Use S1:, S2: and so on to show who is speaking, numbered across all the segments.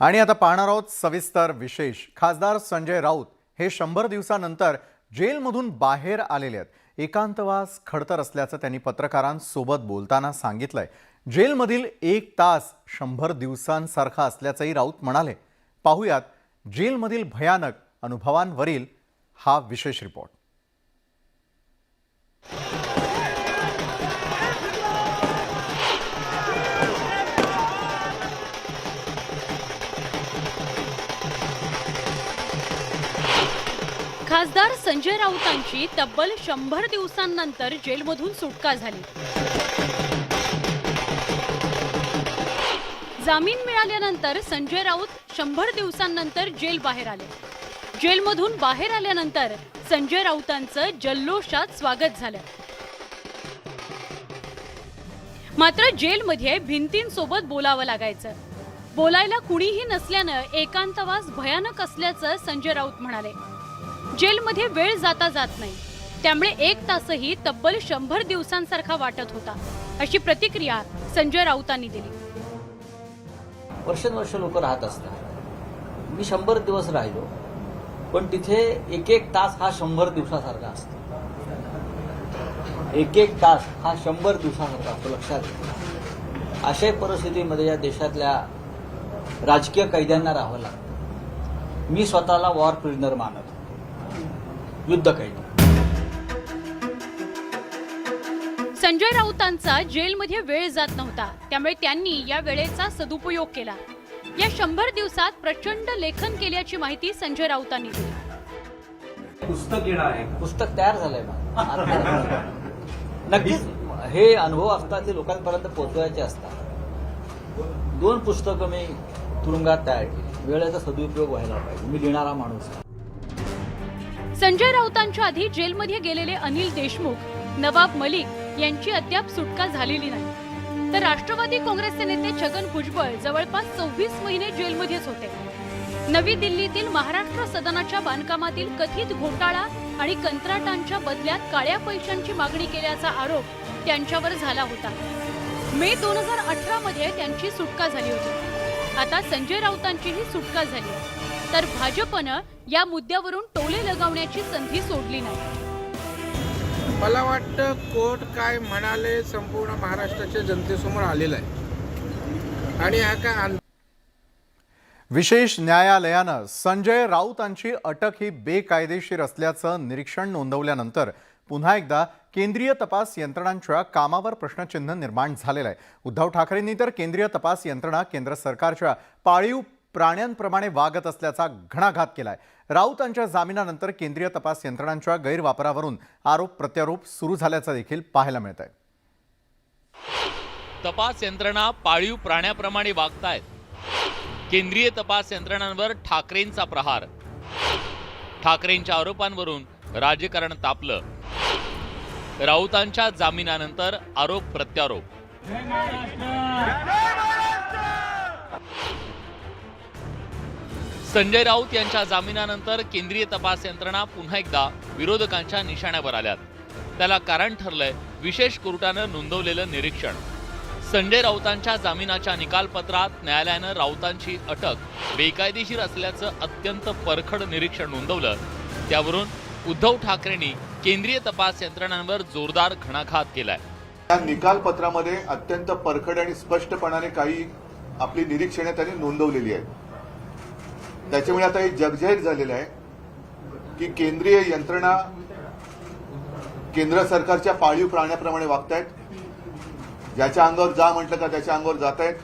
S1: आणि आता पाहणार आहोत सविस्तर विशेष। खासदार संजय राऊत हे 100 दिवसानंतर जेलमधून बाहेर आलेले आहेत। एकांतवास खडतर असल्याचं त्यांनी पत्रकारांसोबत बोलताना सांगितलंय। जेलमधील 1 तास 100 दिवसांसारखा असल्याचंही राऊत म्हणाले। पाहूयात जेलमधील भयानक अनुभवांवरील हा विशेष रिपोर्ट।
S2: खासदार संजय राऊतांची तब्बल 100 दिवसांनंतर जेलमधून सुटका झाली। जामीन मिळाल्यानंतर संजय राऊत 100 दिवसांनंतर जेल बाहेर आले। जेलमधून बाहेर आल्यानंतर संजय राऊतांचं जल्लोषात स्वागत झालं। मात्र जेलमध्ये भिंतींसोबत बोलावं लागायचं। बोलायला कुणीही नसल्यानं एकांतवास भयानक असल्याचं संजय राऊत म्हणाले। जेलमध्ये वेळ जाता जात नाही, त्यामुळे 1 तासही तब्बल 100 दिवसांसारखा वाटत होता, अशी प्रतिक्रिया संजय राऊतांनी दिली।
S3: वर्षानुवर्ष लोक राहत असतात। मी 100 दिवस राहिलो, पण तिथे एक तास हा 100 दिवसासारखा असतो। एक तास हा 100 दिवसासारखा असतो, लक्षात घ्या। अशा परिस्थितीमध्ये या देशातल्या राजकीय कैद्यांना राहावं लागतं। मी स्वतःला वॉर प्रिझनर मानतो, युद्ध कैदी।
S2: संजय राऊतांचा जेलमध्ये वेळ जात नव्हता, त्यामुळे त्यांनी या वेळेचा सदुपयोग केला। या 100 दिवसात प्रचंड लेखन केल्याची माहिती संजय राऊतांनी दिली।
S3: पुस्तक येणार आहे, पुस्तक तयार झालंय ना। नक्कीच हे अनुभव असतात ते लोकांपर्यंत पोहोचवायचे असतात। 2 पुस्तकं मी तुरुंगात तयार केली। वेळेचा सदुपयोग व्हायला पाहिजे, मी लिहिणारा माणूस आहे।
S2: संजय राऊतांच्या आधी जेलमध्ये गेलेले अनिल देशमुख, नवाब मलिक यांची अद्याप सुटका झालेली नाही, तर राष्ट्रवादी काँग्रेसचे नेते छगन भुजबळ जवळपास 24 महिने जेलमध्येच होते। नवी दिल्लीतील महाराष्ट्र सदनाच्या बांधकामातील कथित घोटाळा आणि कंत्राटांच्या बदल्यात काळ्या पैशांची मागणी केल्याचा आरोप त्यांच्यावर झाला होता। मे 2018 मध्ये त्यांची सुटका झाली होती। आता संजय राऊतांचीही सुटका झाली, तर भाजपनं या मुद्द्यावरून टोले लगावण्याची संधी सोडली नाही।
S4: मला वाटतं कोर्ट काय म्हणाले संपूर्ण महाराष्ट्राच्या जनतेसमोर आलेलं आहे आणि हा काय
S1: विशेष न्यायालयानं संजय राऊतांची अटक ही बेकायदेशीर असल्याचं निरीक्षण नोंदवल्यानंतर पुन्हा एकदा केंद्रीय तपास यंत्रणांच्या कामावर प्रश्नचिन्ह निर्माण झालेलं आहे। उद्धव ठाकरेंनी तर केंद्रीय तपास यंत्रणा केंद्र सरकारच्या पाळीव प्राण्यांप्रमाणे वागत असल्याचा घणाघात केलाय। राऊतांच्या जामिनानंतर केंद्रीय तपास यंत्रणांच्या गैरवापरावरून आरोप प्रत्यारोप सुरू झाल्याचं देखील पाहायला मिळतंय।
S5: तपास यंत्रणा पाळीव प्राण्याप्रमाणे वागतायत। केंद्रीय तपास यंत्रणांवर ठाकरेंचा प्रहार। ठाकरेंच्या आरोपांवरून राजकारण तापलं। राऊतांच्या जामिनानंतर आरोप प्रत्यारोप। संजय राऊत यांच्या जामिनानंतर केंद्रीय तपास यंत्रणा पुन्हा एकदा विरोधकांच्या निशाण्यावर आल्यात। त्याला कारण ठरलंय विशेष कोर्टानं नोंदवलेलं निरीक्षण। संजय राऊतांच्या जामिनाच्या निकालपत्रात न्यायालयानं राऊतांची अटक बेकायदेशीर असल्याचं अत्यंत परखड निरीक्षण नोंदवलं। त्यावरून उद्धव ठाकरेंनी केंद्रीय तपास यंत्रणांवर जोरदार घणाघात केलाय।
S6: या निकालपत्रामध्ये अत्यंत परखड आणि स्पष्टपणाने काही आपली निरीक्षणे त्यांनी नोंदवलेली आहेत। त्याच्यामुळे आता हे जगजाहीर झालेलं आहे की केंद्रीय यंत्रणा केंद्र सरकारच्या पाळीव प्राण्याप्रमाणे वागतायत। ज्याच्या अंगावर जा म्हटलं का त्याच्या अंगावर जात आहेत,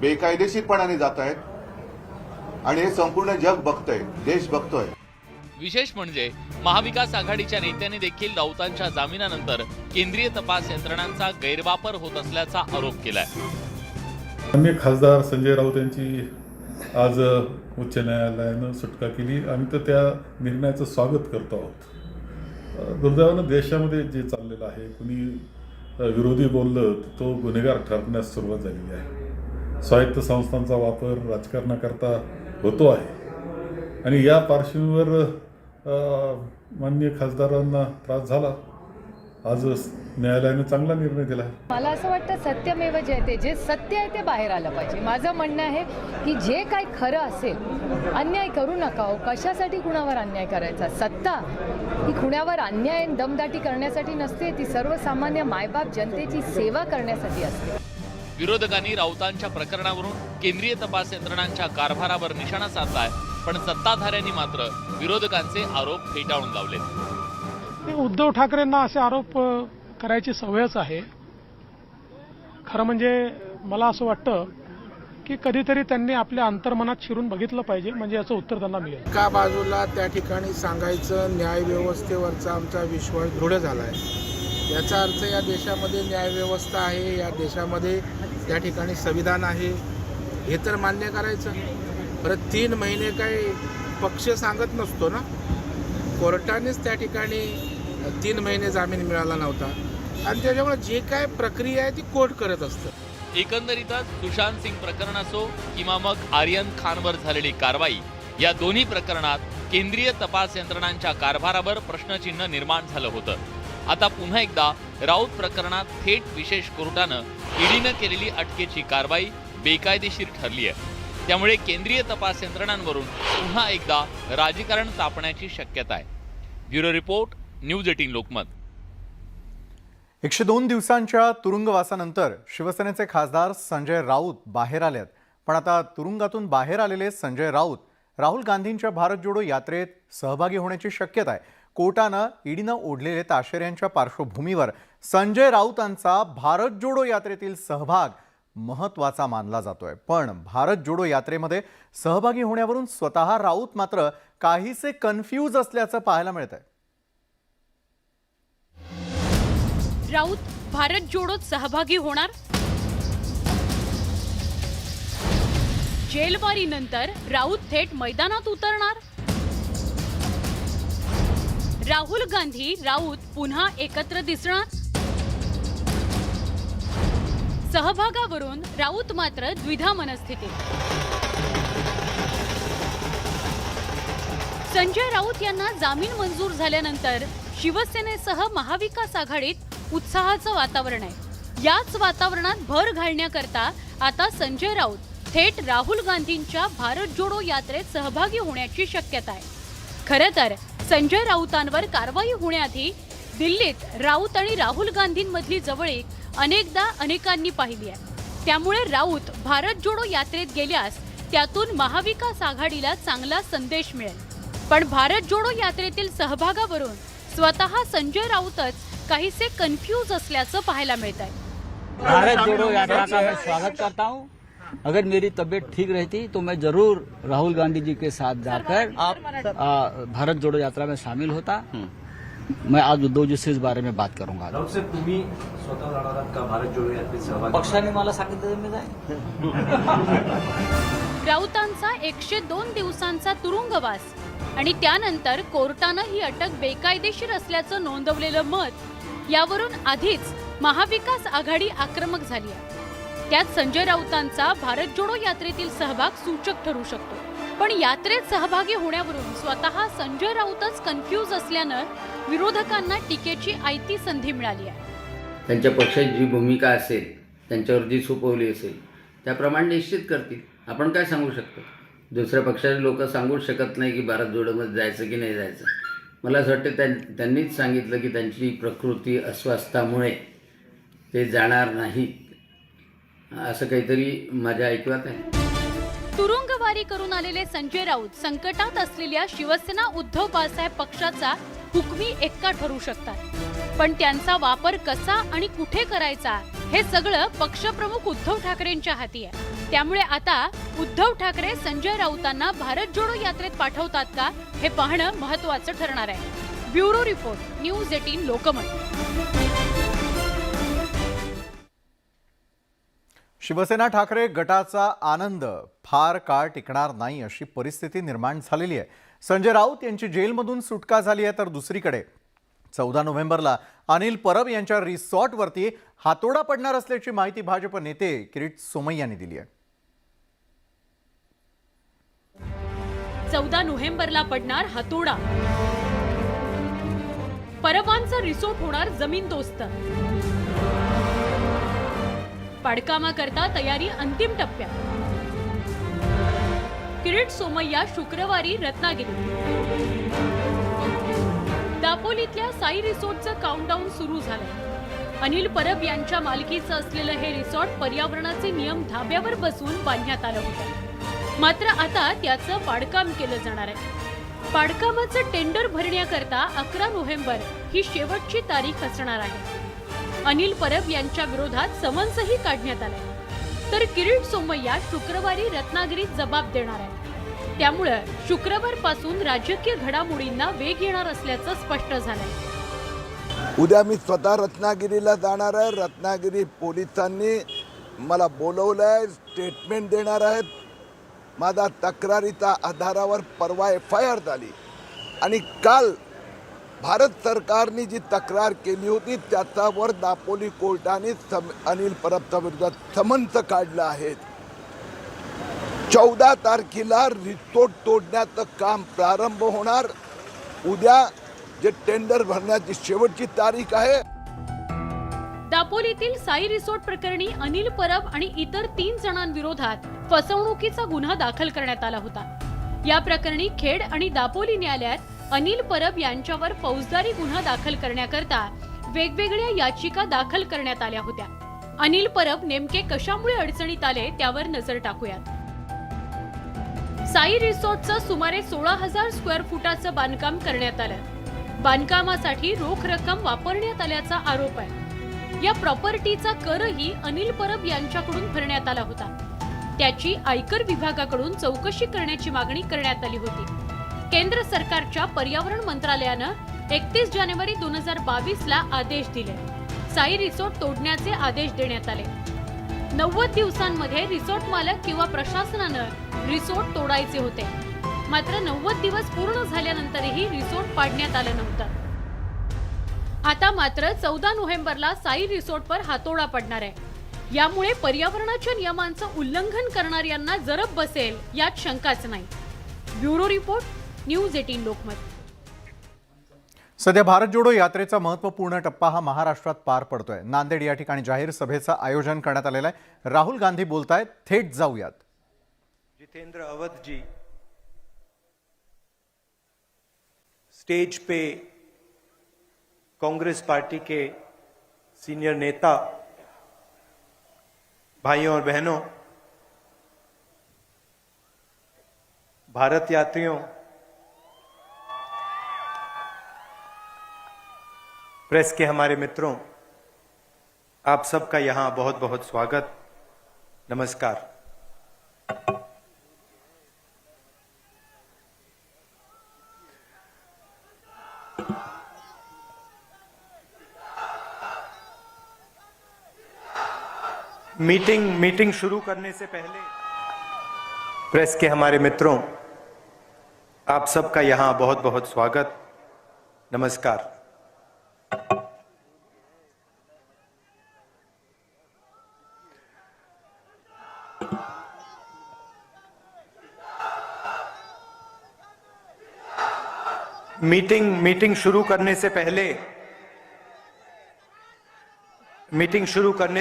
S6: बेकायदेशीरपणाने जात आहेत आणि हे संपूर्ण जग बघतंय, देश बघतोय।
S5: विशेष म्हणजे महाविकास आघाडीच्या नेत्यांनी देखील राऊतांच्या जामिनानंतर केंद्रीय तपास यंत्रणांचा गैरवापर होत असल्याचा आरोप केलाय।
S7: माननीय खासदार संजय राऊत यांची आज उच्च न्यायालयानं सुटका केली आणि तर त्या निर्णयाचं स्वागत करतो आहोत। दुर्दैवानं देशामध्ये जे चाललेलं आहे, कुणी विरोधी बोललं तो गुन्हेगार ठरण्यास सुरुवात झालेली आहे। स्वायत्त संस्थांचा वापर राजकारणाकरता होतो आहे आणि या पार्श्वभूमीवर माननीय खासदारांना त्रास झाला आज न्यायालयानं चांगला निर्णय दिला आहे.
S8: मला असं वाटतं सत्यमेव जयते, जे सत्य आहे ते बाहेर आलं पाहिजे. माझं म्हणणं आहे की जे काय खरं असेल, अन्याय करू नका हो. कशासाठी कुणावर अन्याय करायचा? सत्ता ही कुणावर अन्याय दमदाटी करण्यासाठी नसते, ती सर्वसामान्य मायबाप जनतेची सेवा करण्यासाठी असते.
S5: विरोधकांनी राऊतांच्या प्रकरणावरून केंद्रीय तपास यंत्रणांच्या कारभारावर निशाणा साधलाय, पण सत्ताधाऱ्यांनी मात्र विरोधकांचे आरोप फेटाळून लावलेत.
S9: उद्धव ठाकरेंना असे आरोप करायची सवयच आहे. खरं म्हणजे मला असं वाटतं की कधीतरी त्यांनी आपल्या अंतर्मनात शिरून बघितलं पाहिजे, म्हणजे याचं उत्तर त्यांना मिळेल.
S4: एका बाजूला त्या ठिकाणी सांगायचं न्यायव्यवस्थेवरचा आमचा विश्वास दृढ झाला आहे. याचा अर्थ या देशामध्ये न्यायव्यवस्था आहे, या देशामध्ये त्या ठिकाणी संविधान आहे, हे तर मान्य करायचं. परत 3 महिने काही पक्ष सांगत नसतो ना, कोर्टानेच त्या ठिकाणी 3 महिने जामीन मिळाला नव्हता आणि त्याच्यामुळे जे काय प्रक्रिया आहे ती कोर्ट करत असतं.
S5: एकंदरीतच सुशांत सिंग प्रकरण असो किंवा मग आर्यन खानवर झालेली कारवाई, या दोन्ही प्रकरणात केंद्रीय तपास यंत्रणांच्या कारभारावर प्रश्नचिन्ह निर्माण झालं होतं. आता पुन्हा एकदा राऊत प्रकरणात थेट विशेष कोर्टानं ईडीनं केलेली अटकेची कारवाई बेकायदेशीर ठरली आहे. त्यामुळे केंद्रीय तपास यंत्रणांवरून पुन्हा एकदा राजकारण तापण्याची शक्यता आहे. Bureau report, news 18 Lokmat.
S1: 102 दिवसांच्या तुरुंगवासानंतर शिवसेनेचे खासदार संजय राऊत बाहेर आलेत. पण आता तुरुंगातून बाहेर आलेले संजय राऊत राहुल गांधींच्या भारत जोडो यात्रेत सहभागी होण्याची शक्यता आहे. कोर्टानं ईडीनं ओढलेले ताशेऱ्यांच्या पार्श्वभूमीवर संजय राऊतांचा भारत जोडो यात्रेतील सहभाग महत्त्वाचा मानला जातोय. पण भारत जोडो यात्रेमध्ये सहभागी होण्यावरून स्वतः राऊत मात्र काहीसे कन्फ्यूज असल्याचं पाहायला मिळतंय.
S2: राऊत भारत जोडोत सहभागी होणार? जेलवारीनंतर राऊत थेट मैदानात उतरणार? राहुल गांधी राऊत पुन्हा एकत्र दिसणार? सहभागावरून राऊत मात्र द्विधा मनस्थितीत. संजय राऊत यांना जामीन मंजूर झाल्यानंतर शिवसेनेसह महाविकास आघाडीत उत्साहाचं वातावरण आहे. याच वातावरणात भर घालण्याकरता आता संजय राऊत थेट राहुल गांधींच्या भारत जोडो यात्रेत सहभागी होण्याची शक्यता आहे. खरं तर संजय राऊतांवर कारवाई होण्याआधी दिल्लीत राऊत आणि राहुल गांधींमधली जवळीक अनेकदा अनेकांनी पाहिली आहे. त्यामुळे राऊत भारत जोडो यात्रेत गेल्यास त्यातून महाविकास आघाडीला चांगला संदेश मिळेल. पण भारत जोडो यात्रेतील सहभागावरून स्वतः संजय राऊतच काहीसे कन्फ्यूज असल्याचं पाहायला मिळत आहे.
S3: भारत जोड़ो यात्रा का मैं स्वागत करता हूँ. अगर मेरी तबीयत ठीक रहती तो मैं जरूर राहुल गांधी जी के साथ जाकर भारत जोड़ो यात्रा में शामिल होता. मैं आज उद्धव जी से इस बारे में बात करूंगा.
S10: तुम्ही स्वतः जाणार आहात का भारत जोडो यात्रेत सहभागी?
S3: पक्षाने मला सांगितलं मी जाईन.
S2: राऊतांचा 102 दिवसांचा तुरुंगवास आणि त्यानंतर कोर्टानं ही अटक बेकायदेशीर असल्याचं नोंदवलेलं मत, यावरून आधीच महाविकास आघाडी आक्रमक झाली आहे. त्यात संजय राऊतांचा भारत जोडो यात्रेतील सहभाग सूचक ठरू शकतो. पण यात्रेत सहभागी होण्यावरून स्वतः संजय राऊतच कन्फ्यूज असल्यानं विरोधकांना टीकेची आयती संधी मिळाली आहे.
S11: त्यांच्या पक्षाची जी भूमिका असेल, त्यांच्यावर जी सोपवली असेल त्याप्रमाणे निश्चित करतील. आपण काय सांगू शकतो? दुसऱ्या पक्षाचे लोक सांगूच शकत नाही की भारत जोडोमध्ये जायचं की नाही जायचं. मला असं वाटतं त्यांनीच सांगितलं की त्यांची प्रकृती अस्वस्थामुळे ते जाणार नाहीत, असं काहीतरी माझ्या ऐकवात आहे.
S2: तुरुंगवारी करून आलेले संजय राऊत संकटात असलेल्या शिवसेना उद्धव बाळासाहेब पक्षाचा हुकमी एक्का ठरू शकतात. पण त्यांचा वापर कसा आणि कुठे करायचा हे सगळं पक्षप्रमुख उद्धव ठाकरेंच्या हाती आहे. त्यामुळे आता उद्धव ठाकरे संजय राऊतांना भारत जोडो यात्रेत पाठवतात का हे पाहणं महत्त्वाचं ठरणार आहे. Bureau report, news 18 Lokmat.
S1: Shiv Sena Thackeray गटाचा आनंद फार काळ टिकणार नाही अशी परिस्थिती निर्माण झालेली आहे. संजय राऊत यांची जेलमधून सुटका झाली आहे, तर दुसरीकडे 14 नोव्हेंबरला अनिल परब यांच्या रिसॉर्टवरती हातोडा पडणार असल्याची माहिती भाजप नेते किरीट सोमय्या यांनी दिली आहे.
S2: 14 नोव्हेंबरला पडणार हातोडा. परबांचा रिसोर्ट होणार जमीनदोस्त. पाडकामाकरता तयारी अंतिम टप्प्यात. किरीट सोमय्या शुक्रवारी रत्नागिरी. दापोलीतल्या साई रिसोर्टचं काउंटडाऊन सुरू झालंय. अनिल परब यांच्या मालकीचं असलेलं हे रिसॉर्ट पर्यावरणाचे नियम धाब्यावर बसवून बांधण्यात आलं होतं. मात्र आता त्याचं पाडकाम केलं जाणार आहे. पाडकामाचं टेंडर भरण्याकरता 11 नोव्हेंबर ही शेवटची तारीख असणार आहे. अनिल परब यांच्या विरोधात समन्सही काढण्यात आलंय. तर किरीट सोमय्या शुक्रवारी रत्नागिरीत जबाब देणार आहे. त्यामुळे शुक्रवारपासून राजकीय घडामोडींना वेग येणार असल्याचं स्पष्ट झालंय.
S12: उद्या मी स्वतः रत्नागिरीला जाणार आहे. रत्नागिरी पोलिसांनी मला बोलवलंय, स्टेटमेंट देणार आहेत. माझा तक्रारीच्या आधारावर परवा FIR झाली आणि काल भारत सरकारने जी तक्रार केली होती त्याच्यावर दापोली कोर्टाने अनिल परबच्या विरोधात समन्स काढलं आहे. 14 तारखेला रिसोर्ट तोडण्याचं काम प्रारंभ होणार. उद्या जे टेंडर भरण्याची शेवटची तारीख आहे.
S2: दापोलीतील साई रिसोर्ट प्रकरणी अनिल परब आणि इतर 3 जणांविरोधात फसवणुकीचा गुन्हा दाखल करण्यात आला होता. या प्रकरणी खेड आणि दापोली न्यायालयात अनिल परब यांच्यावर फौजदारी गुन्हा दाखल करण्याकरता वेगवेगळ्या याचिका दाखल करण्यात आल्या होत्या. अनिल परब नेमके कशामुळे अडचणीत आले त्यावर नजर टाकूयात. साई रिसोर्टचं सुमारे 16,000 स्क्वेअर फुटाचं बांधकाम करण्यात आलं. बांधकामासाठी रोख रक्कम वापरण्यात आल्याचा आरोप आहे. या प्रॉपर्टीचा करही अनिल परब यांच्याकडून भरण्यात आला होता. त्याची आयकर विभागाकडून चौकशी करण्याची मागणी करण्यात आली होती. केंद्र सरकारच्या पर्यावरण मंत्रालयानं 31 जानेवारी 2022 ला आदेश दिले. साई रिसोर्ट तोडण्याचे आदेश देण्यात आले. 90 दिवसांमध्ये रिसोर्ट मालक किंवा प्रशासनानं रिसोर्ट तोडायचे होते. मात्र 90 दिवस पूर्ण झाल्यानंतरही रिसोर्ट पाडण्यात आलं नव्हतं. आता मात्र 14 नोव्हेंबरला साई रिसोर्टवर हातोडा पडणार आहे. यामुळे पर्यावरणाच्या नियमांचं उल्लंघन करणाऱ्यांना जरब बसेल यात शंकाच नाही. Bureau report, news 18 Lokmat.
S1: सध्या भारत जोडो यात्रेचा महत्त्वपूर्ण टप्पा हा महाराष्ट्रात पार पडतोय. नांदेड या ठिकाणी जाहीर सभेचं आयोजन करण्यात आलेलं आहे. राहुल गांधी बोलतायत, थेट जाऊयात.
S13: जितेंद्र अवध जी स्टेज पे कांग्रेस पार्टी के सीनियर नेता, भाइयों और बहनों, भारत यात्रियों, प्रेस के हमारे मित्रों, आप सबका यहां बहुत बहुत स्वागत, नमस्कार। मीटिंग शुरू करने से पहले प्रेस के हमारे मित्रों, आप सबका यहां बहुत बहुत स्वागत, नमस्कार। मीटिंग शुरू करने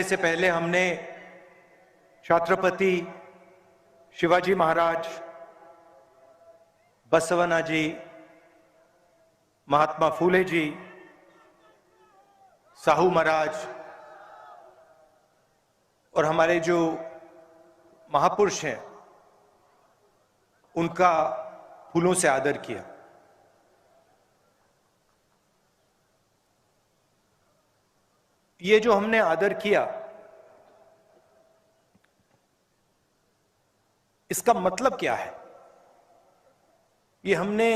S13: से पहले हमने छत्रपति शिवाजी महाराज, बसवना जी, महात्मा फूले जी, साहू महाराज और हमारे जो महापुरुष हैं उनका फूलों से आदर किया। ये जो हमने आदर किया, इसका मतलब क्या है? ये हमने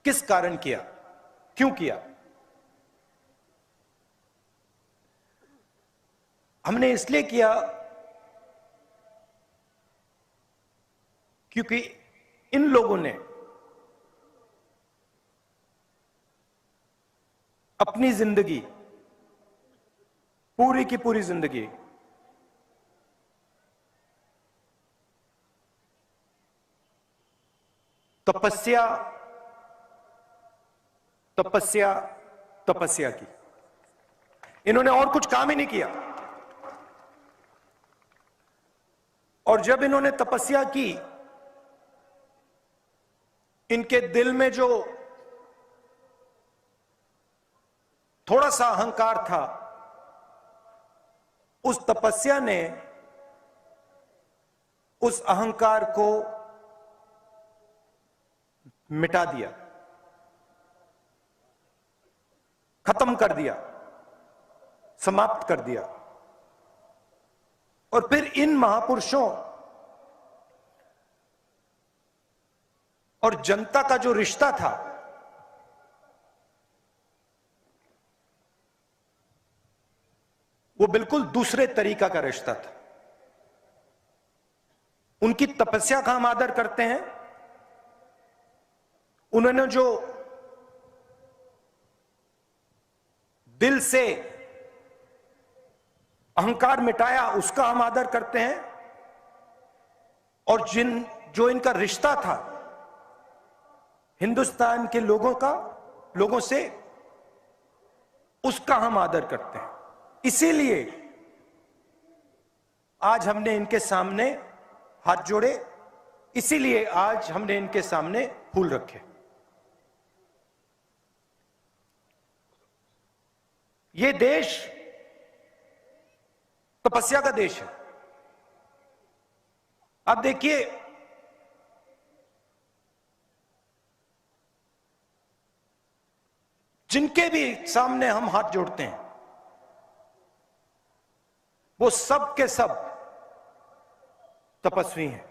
S13: किस कारण किया, क्यों किया? हमने इसलिए किया क्योंकि इन लोगों ने अपनी जिंदगी, पूरी की पूरी जिंदगी तपस्या तपस्या तपस्या की। इन्होंने और कुछ काम ही नहीं किया। और जब इन्होंने तपस्या की, इनके दिल में जो थोड़ा सा अहंकार था, उस तपस्या ने उस अहंकार को मिटा दिया, खत्म कर दिया, समाप्त कर दिया। और फिर इन महापुरुषों और जनता का जो रिश्ता था, वो बिल्कुल दूसरे तरीका का रिश्ता था। उनकी तपस्या का हम आदर करते हैं। उन्होंने जो दिल से अहंकार मिटाया, उसका हम आदर करते हैं। और जो इनका रिश्ता था हिंदुस्तान के लोगों से, उसका हम आदर करते हैं। इसीलिए आज हमने इनके सामने हाथ जोड़े, इसीलिए आज हमने इनके सामने फूल रखे। ये देश तपस्या का देश है। अब देखिए, जिनके भी सामने हम हाथ जोड़ते हैं, वो सब के सब तपस्वी हैं।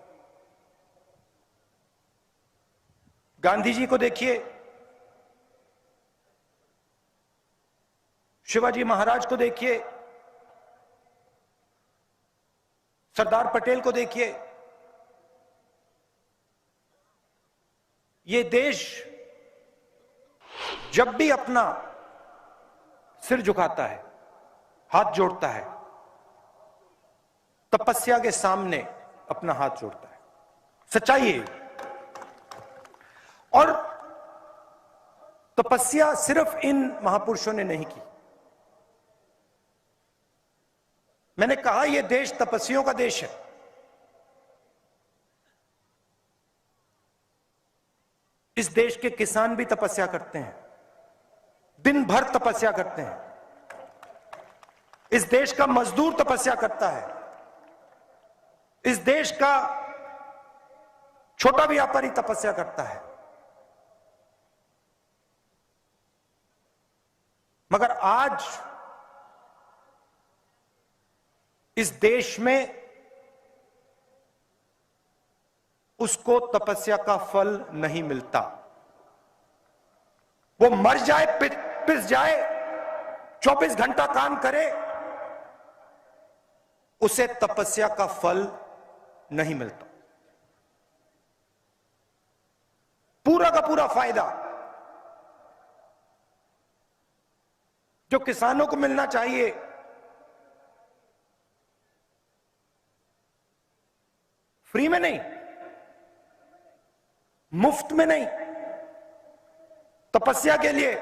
S13: गांधी जी को देखिए, शिवाजी महाराज को देखिए, सरदार पटेल को देखिए। ये देश जब भी अपना सिर झुकाता है, हाथ जोड़ता है, तपस्या के सामने अपना हाथ जोड़ता है। सच्चाई है। और तपस्या सिर्फ इन महापुरुषों ने नहीं की। मैंने कहा, यह देश तपस्वियों का देश है। इस देश के किसान भी तपस्या करते हैं, दिन भर तपस्या करते हैं। इस देश का मजदूर तपस्या करता है। इस देश का छोटा व्यापारी तपस्या करता है। मगर आज इस देश में उसको तपस्या का फल नहीं मिलता। वो मर जाए, पिस जाए, 24 घंटा काम करे, उसे तपस्या का फल नहीं मिलता। पूरा का पूरा फायदा जो किसानों को मिलना चाहिए, फ्री में नहीं, मुफ्त में नहीं, तपस्या के लिए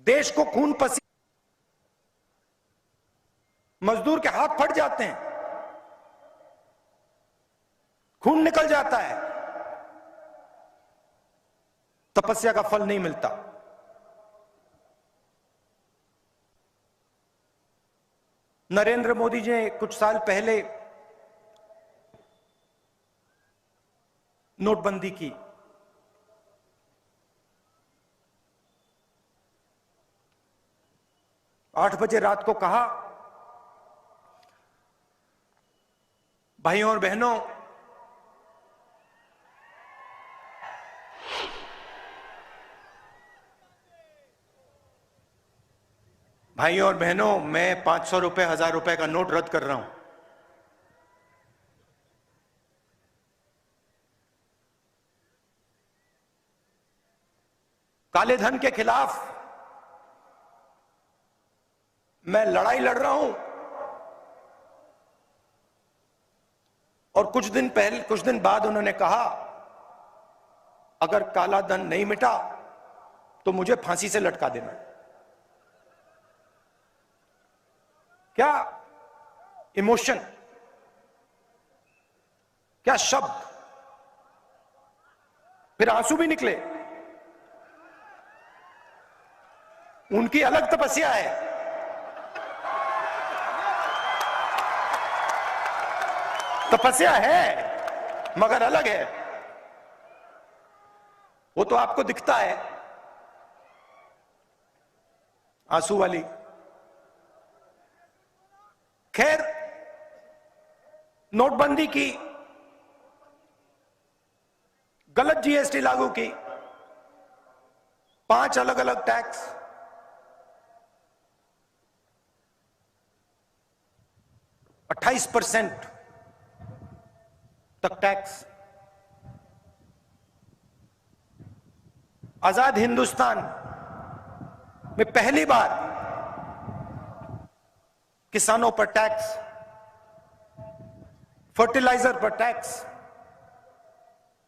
S13: देश को खून पसीना, मजदूर के हाथ फट जाते हैं, खून निकल जाता है, तपस्या का फल नहीं मिलता। नरेंद्र मोदी जी ने कुछ साल पहले नोटबंदी की। आठ बजे रात को कहा, भाइयों और बहनों, मैं 500 रुपए, 1000 रुपए का नोट रद्द कर रहा हूं। काले धन के खिलाफ मैं लड़ाई लड़ रहा हूं। और कुछ दिन बाद उन्होंने कहा, अगर काला धन नहीं मिटा तो मुझे फांसी से लटका देना। क्या इमोशन, क्या शब्द, फिर आंसू भी निकले। उनकी अलग तपस्या है, तपस्या है मगर अलग है। वो तो आपको दिखता है आंसू वाली। खैर, नोटबंदी की, गलत जीएसटी लागू की, 5 अलग अलग टैक्स, 28% तक टैक्स। आजाद हिंदुस्तान में पहली बार किसानों पर टैक्स, फर्टिलाइजर पर टैक्स,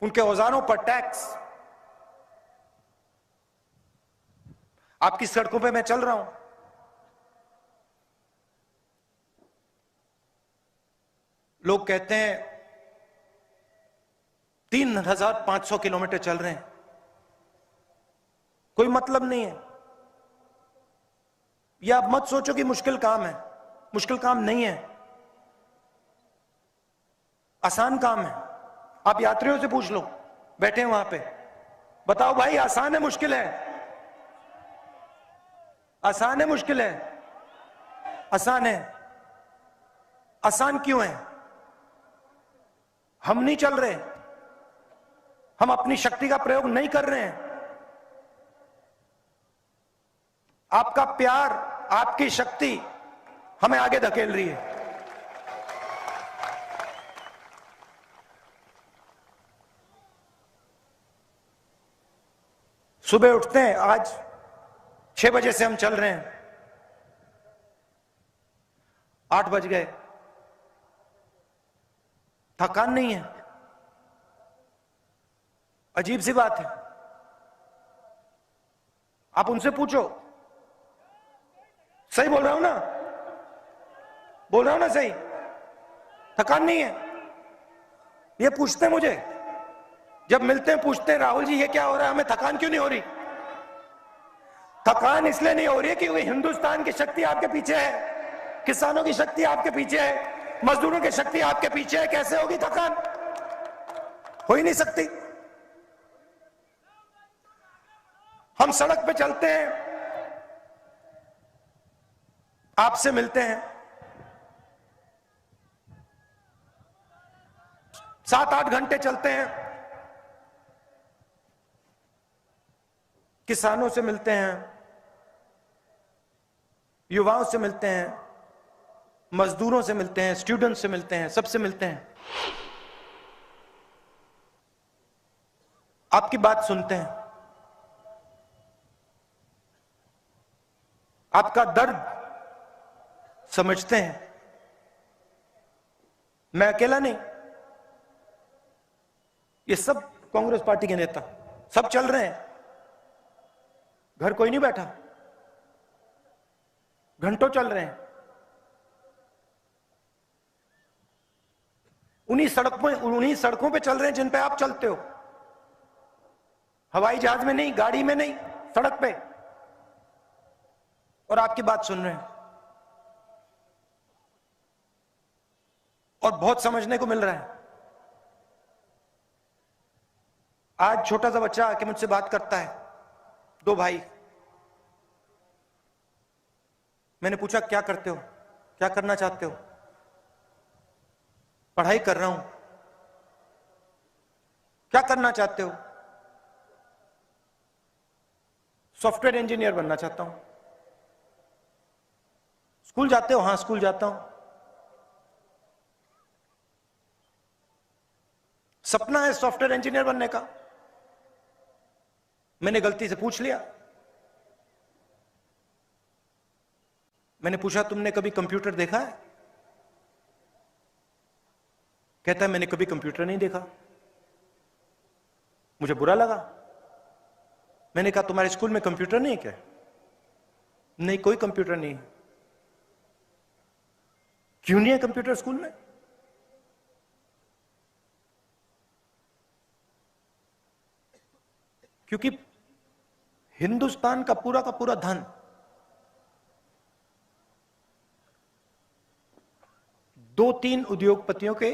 S13: उनके औजारों पर टैक्स। आपकी सड़कों पे मैं चल रहा हूं, लोग कहते हैं 3500 किलोमीटर चल रहे हैं, कोई मतलब नहीं है। यह आप मत सोचो कि मुश्किल काम है, मुश्किल काम नहीं है, आसान काम है। आप यात्रियों से पूछ लो, बैठे हैं वहां पे, बताओ भाई आसान है मुश्किल है? आसान है मुश्किल है? आसान है। आसान क्यों है? हम नहीं चल रहे, हम अपनी शक्ति का प्रयोग नहीं कर रहे हैं। आपका प्यार, आपकी शक्ति हमें आगे धकेल रही है। सुबह उठते हैं, आज 6 बजे से हम चल रहे हैं, 8 बज गए, थकान नहीं है। अजीब सी बात है, आप उनसे पूछो। सही बोल रहा हूं ना? बोल रहा हूं ना सही? थकान नहीं है। ये पूछते हैं मुझे, जब मिलते हैं पूछते हैं, राहुल जी ये क्या हो रहा है, हमें थकान क्यों नहीं हो रही? थकान इसलिए नहीं हो रही है कि वो हिंदुस्तान की शक्ति आपके पीछे है, किसानों की शक्ति आपके पीछे है, मजदूरों की शक्ति आपके पीछे है। कैसे होगी थकान? हो ही नहीं सकती। हम सड़क पे चलते हैं, आपसे मिलते हैं, 7-8 घंटे चलते हैं, किसानों से मिलते हैं, युवाओं से मिलते हैं, मजदूरों से मिलते हैं, स्टूडेंट से मिलते हैं, सबसे मिलते हैं, आपकी बात सुनते हैं, आपका दर्द समझते हैं। मैं अकेला नहीं, ये सब कांग्रेस पार्टी के नेता सब चल रहे हैं, घर कोई नहीं बैठा, घंटों चल रहे हैं। उन्हीं सड़कों पे चल रहे हैं जिन पे आप चलते हो, हवाई जहाज में नहीं, गाड़ी में नहीं, सड़क पे, और आपकी बात सुन रहे हैं। और बहुत समझने को मिल रहा है। आज छोटा सा बच्चा आके मुझसे बात करता है, 2 भाई। मैंने पूछा क्या करते हो, क्या करना चाहते हो? पढ़ाई कर रहा हूं। क्या करना चाहते हो? सॉफ्टवेयर इंजीनियर बनना चाहता हूं। स्कूल जाते हो? हां, स्कूल जाता हूं। सपना है सॉफ्टवेयर इंजीनियर बनने का। मैंने गलती से पूछ लिया। मैंने पूछा तुमने कभी कंप्यूटर देखा है? कहता है मैंने कभी कंप्यूटर नहीं देखा। मुझे बुरा लगा। मैंने कहा तुम्हारे स्कूल में कंप्यूटर नहीं है क्या? नहीं, कोई कंप्यूटर नहीं। क्यों नहीं है कंप्यूटर स्कूल में? क्योंकि हिंदुस्तान का पूरा धन दो तीन उद्योगपतियों के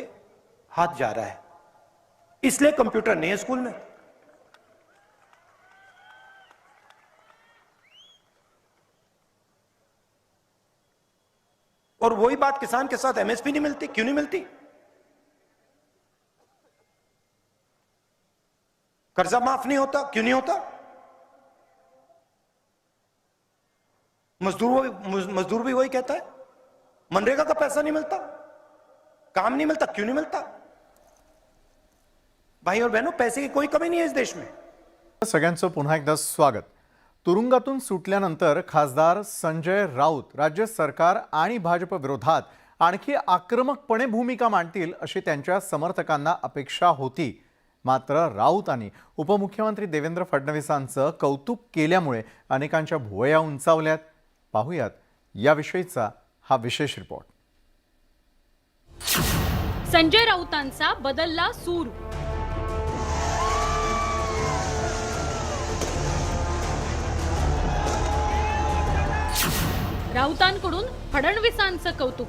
S13: हाथ जा रहा है, इसलिए कंप्यूटर नहीं है स्कूल में। और वही बात किसान के साथ एमएसपी नहीं मिलती। क्यों नहीं मिलती? कर्जा माफ नहीं होता। क्यों नहीं होता? मजदूर भी वही कहता है, मनरेगा का पैसा नहीं मिलता, काम नहीं मिलता। क्यों नहीं मिलता? भाई और बहनों, पैसे की कोई कमी नहीं है इस देश में।
S1: सगळ्यांचं पुन्हा एकदा स्वागत। तुरुंगातून सुटल्यानंतर खासदार संजय राऊत राज्य सरकार आणि भाजप विरोधात आणखी आक्रमकपणे भूमिका मांडतील अशी त्यांच्या समर्थकांना अपेक्षा होती। मात्र राऊतांनी उपमुख्यमंत्री देवेंद्र फडणवीसांचं कौतुक केल्यामुळे अनेकांच्या भुवया उंचावल्यात। पाहूयात याविषयीचा हा विशेष रिपोर्ट।
S2: संजय राऊतांचा बदलला सूर। राऊतांकडून फडणवीसांचं कौतुक।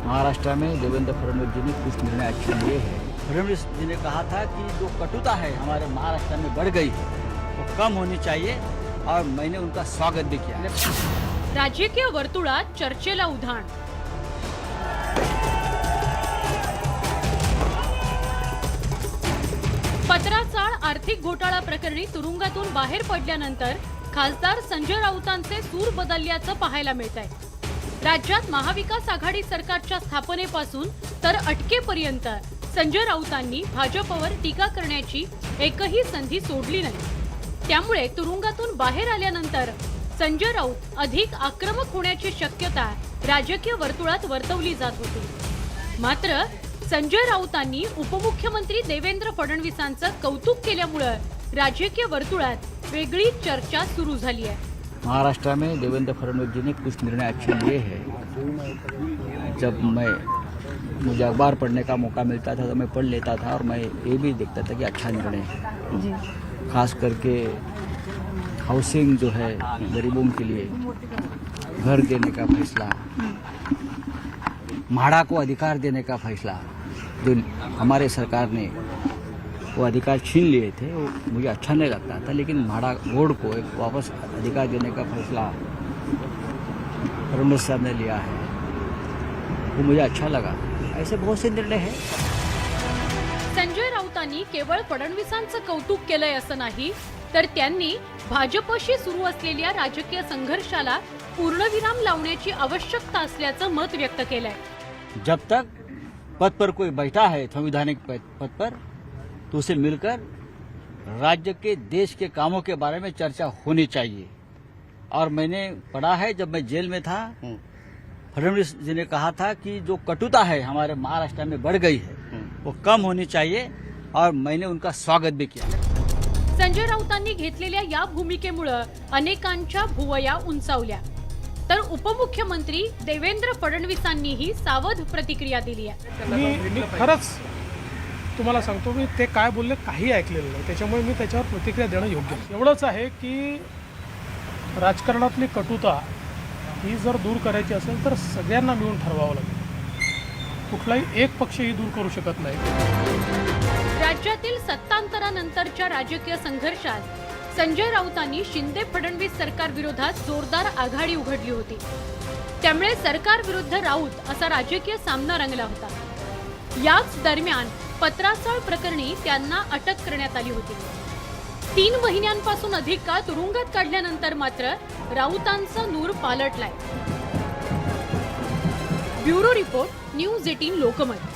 S3: महाराष्ट्र में देवेंद्र फडणवीस जी ने कुछ निर्णय अच्छे लिए हैं। फडणवीस जी ने कहा था कि जो कटुता है हमारे महाराष्ट्र में बढ़ गई है वो कम होनी चाहिए, और मैंने उनका स्वागत भी किया।
S2: राजकीय वर्तुळात चर्चेला उधाण। पत्राचाळ आर्थिक घोटाळा प्रकरणी तुरुंगातून बाहेर पडल्यानंतर खासदार संजय राऊतांचे सूर बदलल्याचं पाहायला मिळतंय। राज्यात महाविकास आघाडी सरकारच्या स्थापनेपासून तर अटकेपर्यंत संजय राऊतांनी भाजपवर टीका करण्याची एकही संधी सोडली नाही। त्यामुळे तुरुंगातून बाहेर आल्यानंतर संजय राऊत अधिक आक्रमक होण्याची शक्यता राजकीय वर्तुळात वर्तवली जात होती। मात्र संजय राऊतांनी उपमुख्यमंत्री देवेंद्र फडणवीसांचं कौतुक केल्यामुळे राजकीय वर्तुळात वेगळी चर्चा सुरू झाली आहे।
S3: महाराष्ट्र में देवेंद्र फडणवीस जी ने कुछ निर्णय अच्छे लिए हैं। जब मुझे अखबार पढ़ने का मौका मिलता था तो मैं पढ़ लेता था, और मैं ये भी देखता था कि अच्छा निर्णय है। खास करके हाउसिंग जो है गरीबों के लिए घर देने का फैसला, म्हाड़ा को अधिकार देने का फैसला, जो हमारे सरकार ने वो अधिकार छीन लिए थे, वो मुझे अच्छा नहीं लगता था। लेकिन म्हाड़ा बोर्ड को एक वापस अधिकार देने का फैसला फडणवीस साहब ने लिया है, वो मुझे अच्छा लगा। ऐसे बहुत से निर्णय हैं।
S2: संजय राऊतांनी केवळ फडणवीसांचं कौतुक केलंय असं नाही, तर त्यांनी भाजपशी सुरू असलेल्या राजकीय संघर्षाला पूर्णविराम लावण्याची आवश्यकता असल्याचं मत व्यक्त केलंय।
S3: जब तक पद पर कोई बैठा है संवैधानिक पद पर, तो उसे मिलकर राज्य के देश के कामों के बारे में चर्चा होनी चाहिए। और मैंने पढ़ा है, जब मैं जेल में था, फडणवीस जी ने कहा था कि जो कटुता है हमारे महाराष्ट्र में बढ़ गई है वो कम होनी चाहिए, और मैंने उनका स्वागत भी किया।
S2: संजय राऊतांनी घेतलेल्या या भूमिकेमुळे अनेकांच्या भुवया उंचावल्या, तर उपमुख्यमंत्री देवेंद्र फडणवीसांनीही सावध प्रतिक्रिया दिली आहे।
S9: मी खरंच तुम्हाला सांगतो, मी ते काय बोलले काही ऐकलेलं नाही, त्याच्यामुळे मी त्याच्यावर प्रतिक्रिया देणं योग्य नाही। एवढंच आहे की राजकारणातली कटुता ही जर दूर करायची असेल तर सगळ्यांना मिळून ठरवावं लागेल। कुठलाही एक पक्षही दूर करू शकत नाही।
S2: राज्यातील सत्तांतरानंतरच्या राजकीय संघर्षात संजय राऊतांनी शिंदे फडणवीस सरकार विरोधात जोरदार आघाडी उघडली होती। त्यामुळे सरकार विरुद्ध राऊत असा राजकीय सामना रंगला होता। याच दरम्यान पत्राचाळ प्रकरणी त्यांना अटक करण्यात आली होती। 3 महिन्यांपासून अधिक काळ तुरुंगात काढल्यानंतर मात्र राऊतांचा नूर पालटलाय। Bureau report, news 18 Lokmat.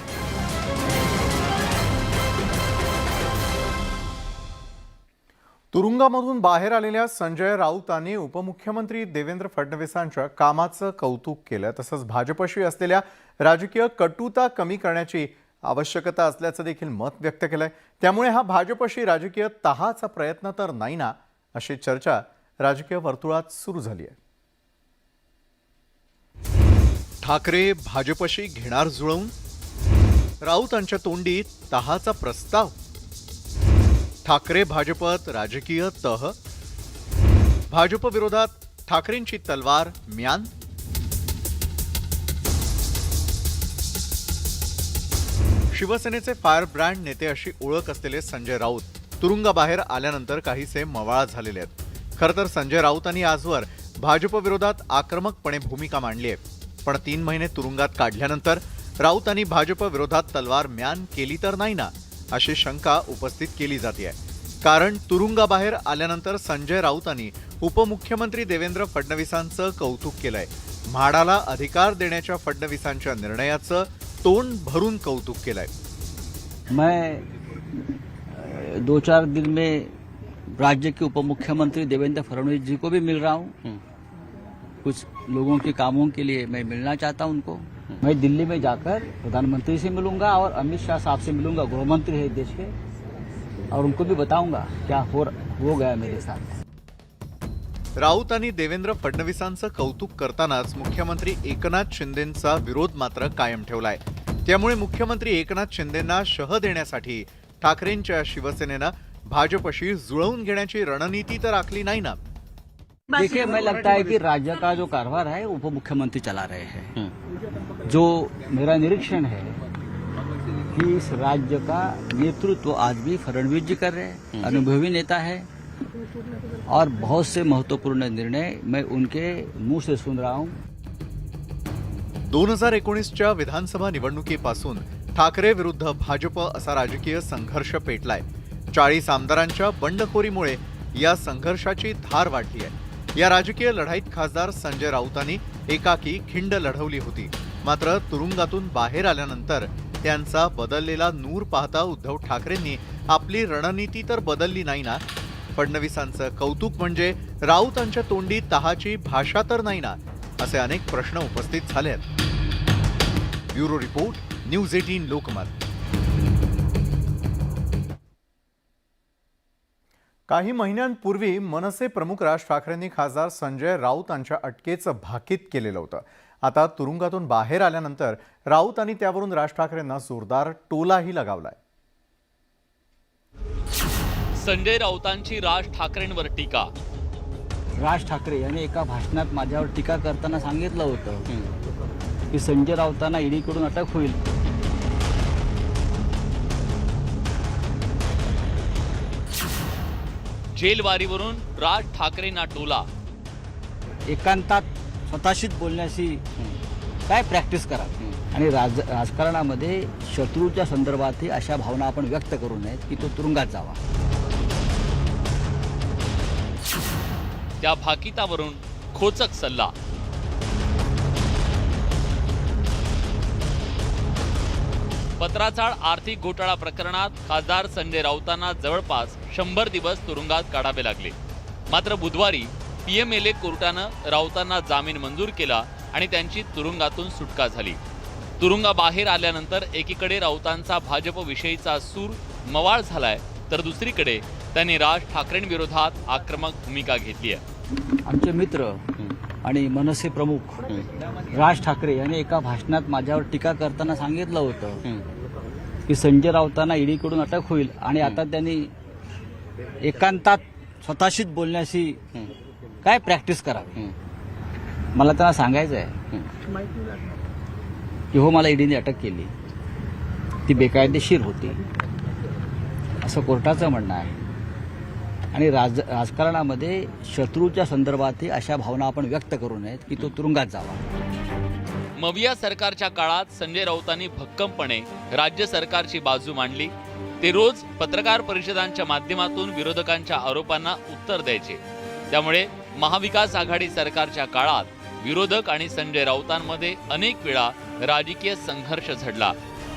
S1: तुरुंगामधून बाहेर आलेल्या संजय राऊतांनी उपमुख्यमंत्री देवेंद्र फडणवीसांच्या कामाचं कौतुक केलं, तसंच भाजपशी असलेल्या राजकीय कटुता कमी करण्याची आवश्यकता असल्याचं देखील मत व्यक्त केलंय। त्यामुळे हा भाजपशी राजकीय तहाचा प्रयत्न तर नाही ना, अशी चर्चा राजकीय वर्तुळात सुरू झाली आहे. ठाकरे भाजपशी घेणार जुळवून, राऊतांच्या तोंडी तहाचा प्रस्ताव. ठाकरे भाजपत राजकीय तह, भाजप विरोधात ठाकरेंची तलवार म्यान. शिवसेनेचे फायर ब्रँड नेते अशी ओळख असलेले संजय राऊत तुरुंगाबाहेर आल्यानंतर काहीसे मवाळ झालेले आहेत. खरं तर संजय राऊतांनी आजवर भाजप विरोधात आक्रमकपणे भूमिका मांडली आहे. पण 3 महिने तुरुंगात काढल्यानंतर राऊतांनी भाजप विरोधात तलवार म्यान केली तर नाही ना, अशी शंका उपस्थित केली जाते. कारण तुरुंगाबाहेर आल्यानंतर संजय राऊतांनी उपमुख्यमंत्री देवेंद्र फडणवीसांचं कौतुक केलंय. म्हाडाला अधिकार देण्याच्या फडणवीसांच्या निर्णयाचं तोंड भरून कौतुक केलंय.
S3: मैं 2-4 दिन में राज्य के उप मुख्यमंत्री देवेंद्र फडणवीस जी को भी मिल रहा हूँ. कुछ लोगों के कामों के लिए मैं मिलना चाहता हूँ उनको. मैं दिल्ली में जाकर प्रधानमंत्री से मिलूंगा और अमित शाह साहब से मिलूंगा, गृह मंत्री है देश के, और उनको भी बताऊंगा क्या हो गया मेरे साथ.
S1: राऊतांनी देवेंद्र फडणवीसांचं कौतुक करतानाच मुख्यमंत्री एकनाथ शिंदेंचा विरोध मात्र कायम ठेवलाय. त्यामुळे मुख्यमंत्री एकनाथ शिंदेंना शह देण्यासाठी ठाकरेंच्या शिवसेनेनं भाजपशी जुळवून घेण्याची रणनीती तर आखली नाही ना.
S3: देखिए, मैं लगता है कि राज्य का जो कारभार है उप मुख्यमंत्री चला रहे हैं. जो मेरा निरीक्षण है कि इस राज्य का नेतृत्व आज भी फडणवीस जी कर रहे हैं. अनुभवी नेता है और बहुत से महत्वपूर्ण निर्णय मैं उनके मुंह से सुन रहा हूं.
S1: 2019च्या विधानसभा निवडणुकीपासून ठाकरे विरुद्ध भाजप असा राजकीय संघर्ष पेटलाय. 40 आमदारांच्या बंडखोरीमुळे या संघर्षाची धार वाढली आहे. या राजकीय लढाईत खासदार संजय राऊतांनी एकाकी खिंड लढवली होती. मात्र तुरुंगातून बाहेर आल्यानंतर त्यांचा बदललेला नूर पाहता उद्धव ठाकरेंनी आपली रणनीती तर बदलली नाही ना. फडणवीसांचं कौतुक म्हणजे राऊतांच्या तोंडी तहाची भाषा तर नाही ना, असे अनेक प्रश्न उपस्थित झाले आहेत. Bureau report, news 18 Lokmat. काही महिन्यांपूर्वी मनसे प्रमुख राज ठाकरेंनी खासदार संजय राऊतांच्या अटकेचं भाकीत केलेलं होतं. आता तुरुंगातून बाहेर आल्यानंतर राऊतांनी त्यावरून राज ठाकरेंना जोरदार टोलाही लगावलाय.
S5: संजय राऊतांची राज ठाकरेंवर टीका.
S3: राज ठाकरे यांनी एका भाषणात माझ्यावर टीका करताना सांगितलं होतं की संजय राऊतांना ईडीकडून अटक होईल.
S5: जेलवारीवरून राज ठाकरेंना टोला.
S3: एकांतात स्वतःशीच बोलण्याची काय प्रॅक्टिस करा आणि राजकारणामध्ये शत्रूच्या संदर्भातही अशा भावना आपण व्यक्त करू नयेत की तो तुरुंगात जावा.
S5: त्या भाकितावरून खोचक सल्ला. पत्राचाळ आर्थिक घोटाळा प्रकरणात खासदार संजय राऊतांना जवळपास 100 दिवस तुरुंगात काढावे लागले. मात्र बुधवारी पीएमएलए कोर्टानं राऊतांना जामीन मंजूर केला आणि त्यांची तुरुंगातून सुटका झाली. तुरुंगाबाहेर आल्यानंतर एकीकडे राऊतांचा भाजपविषयीचा सूर मवाळ झालाय, तर दुसरीकडे त्यांनी राज ठाकरेंविरोधात आक्रमक भूमिका घेतली आहे.
S3: आमचे मित्र आणि मनसे प्रमुख राज ठाकरे यांनी एका भाषणात माझ्यावर टीका करताना सांगितलं होतं की संजय राऊतांना ईडीकडून अटक होईल आणि आता त्यांनी एकांतात स्वतःशीच बोलण्याची काय प्रॅक्टिस करावी. मला त्यांना सांगायचं आहे की हो, मला ईडीने अटक केली, ती बेकायदेशीर होती असं कोर्टाचं म्हणणं आहे. आणि राजकारणामध्ये शत्रूच्या संदर्भातही अशा भावना आपण व्यक्त करू नयेत की तो तुरुंगात जावा.
S5: मविया सरकारच्या काळात संजय राऊतांनी भक्कमपणे राज्य सरकारची बाजू मांडली. ते रोज पत्रकार परिषदांच्या माध्यमातून विरोधकांच्या आरोपांना उत्तर द्यायचे. त्यामुळे महाविकास आघाडी सरकारच्या काळात विरोधक आणि संजय राऊतांमध्ये अनेक वेळा राजकीय संघर्ष झडला